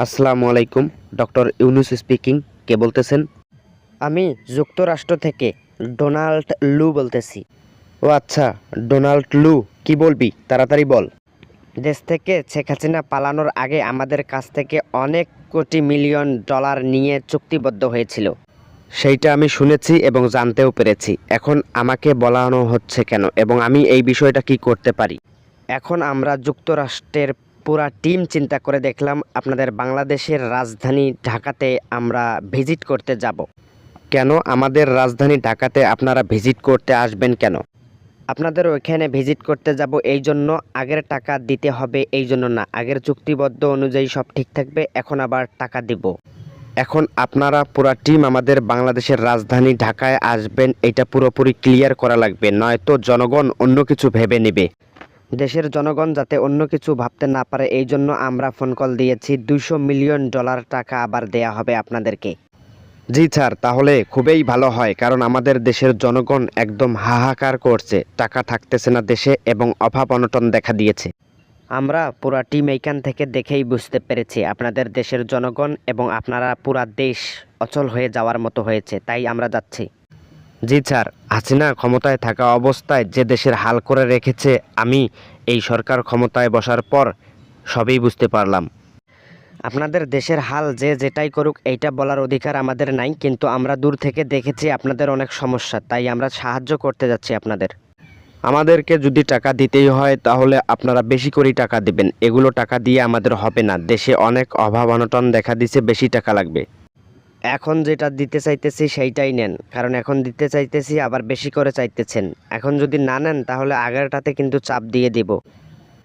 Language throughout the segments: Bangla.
আসসালামু আলাইকুম। Doctor Yunus speaking. কে বলতেছেন? আমি যুক্তরাষ্ট্র থেকে ডোনাল্ড লু বলতেছি। ও আচ্ছা, ডোনাল্ড লু, কি বলবি তাড়াতাড়ি বল। দেশ থেকে শেখ হাসিনা পালানোর আগে আমাদের কাছ থেকে অনেক কোটি মিলিয়ন ডলার নিয়ে চুক্তিবদ্ধ হয়েছিল। সেইটা আমি শুনেছি এবং জানতেও পেরেছি। এখন আমাকে বলানো হচ্ছে কেন এবং আমি এই বিষয়টা কি করতে পারি? এখন আমরা যুক্তরাষ্ট্রের পুরা টিম চিন্তা করে দেখলাম আপনাদের বাংলাদেশের রাজধানী ঢাকাতে আমরা ভিজিট করতে যাব। কেন আমাদের রাজধানী ঢাকাতে আপনারা ভিজিট করতে আসবেন কেন? আপনাদের ওইখানে ভিজিট করতে যাব এই জন্য, আগের টাকা দিতে হবে এই জন্য না, আগের চুক্তিবদ্ধ অনুযায়ী সব ঠিক থাকবে, এখন আবার টাকা দিব। এখন আপনারা পুরা টিম আমাদের বাংলাদেশের রাজধানী ঢাকায় আসবেন, এটা পুরোপুরি ক্লিয়ার করা লাগবে, নয়তো জনগণ অন্য কিছু ভেবে নেবে। দেশের জনগণ যাতে অন্য কিছু ভাবতে না পারে এই জন্য আমরা ফোন কল দিয়েছি। 200 মিলিয়ন ডলার টাকা আবার দেয়া হবে আপনাদেরকে। জি স্যার, তাহলে খুবই ভালো হয়, কারণ আমাদের দেশের জনগণ একদম হাহাকার করছে, টাকা থাকতেছে না দেশে এবং অভাব অনটন দেখা দিয়েছে। আমরা পুরা টিম এইখান থেকে দেখেই বুঝতে পেরেছি আপনাদের দেশের জনগণ এবং আপনারা পুরা দেশ অচল হয়ে যাওয়ার মতো হয়েছে, তাই আমরা যাচ্ছি। জি স্যার, হাসিনা ক্ষমতায় থাকা অবস্থায় যে দেশের হাল করে রেখেছে, আমি এই সরকার ক্ষমতায় বসার পর সবই বুঝতে পারলাম। আপনাদের দেশের হাল যে যেটাই করুক এইটা বলার অধিকার আমাদের নাই, কিন্তু আমরা দূর থেকে দেখেছি আপনাদের অনেক সমস্যা, তাই আমরা সাহায্য করতে যাচ্ছি আপনাদের। আমাদেরকে যদি টাকা দিতেই হয় তাহলে আপনারা বেশি করে টাকা দেবেন, এগুলো টাকা দিয়ে আমাদের হবে না, দেশে অনেক অভাব অনটন দেখা দিছে, বেশি টাকা লাগবে। এখন যেটা দিতে চাইতেছি সেইটাই নেন, কারণ এখন দিতে চাইতেছি আবার বেশি করে চাইতেছেন। এখন যদি না নেন তাহলে আগেরটাতে কিন্তু চাপ দিয়ে দিব।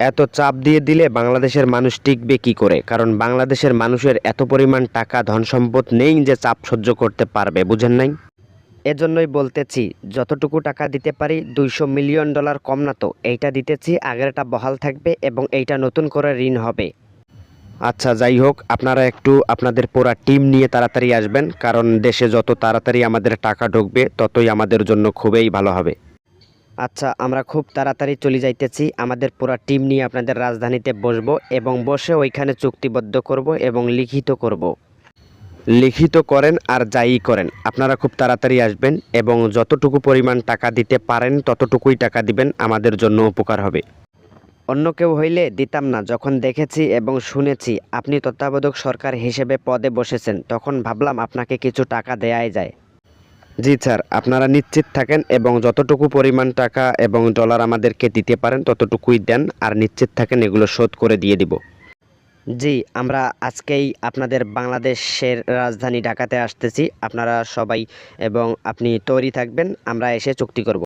এত চাপ দিয়ে দিলে বাংলাদেশের মানুষ টিকবে কি করে? কারণ বাংলাদেশের মানুষের এত পরিমাণ টাকা ধন সম্পদ নেই যে চাপ সহ্য করতে পারবে, বুঝেন নাই? এজন্যই বলতেছি যতটুকু টাকা দিতে পারি, 200 মিলিয়ন ডলার কম না তো, এইটা দিতেছি, আগেরটা বহাল থাকবে এবং এইটা নতুন করে ঋণ হবে। আচ্ছা, যাই হোক, আপনারা একটু আপনাদের পুরা টিম নিয়ে তাড়াতাড়ি আসবেন, কারণ দেশে যত তাড়াতাড়ি আমাদের টাকা ঢুকবে ততই আমাদের জন্য খুবই ভালো হবে। আচ্ছা, আমরা খুব তাড়াতাড়ি চলে যাইতেছি, আমাদের পুরা টিম নিয়ে আপনাদের রাজধানীতে বসবো এবং বসে ওইখানে চুক্তিবদ্ধ করব এবং লিখিত করব। লিখিত করেন আর যাই করেন, আপনারা খুব তাড়াতাড়ি আসবেন এবং যতটুকু পরিমাণ টাকা দিতে পারেন ততটুকুই টাকা দিবেন, আমাদের জন্য উপকার হবে। অন্য কেউ হইলে দিতাম না, যখন দেখেছি এবং শুনেছি আপনি তত্ত্বাবধায়ক সরকার হিসেবে পদে বসেছেন তখন ভাবলাম আপনাকে কিছু টাকা দেয়াই যায়। জি স্যার, আপনারা নিশ্চিত থাকেন এবং যতটুকু পরিমাণ টাকা এবং ডলার আমাদেরকে দিতে পারেন ততটুকুই দেন, আর নিশ্চিত থাকেন এগুলো শোধ করে দিয়ে দিব। জি, আমরা আজকেই আপনাদের বাংলাদেশের রাজধানী ঢাকাতে আসতেছি, আপনারা সবাই এবং আপনি তৈরি থাকবেন, আমরা এসে চুক্তি করব।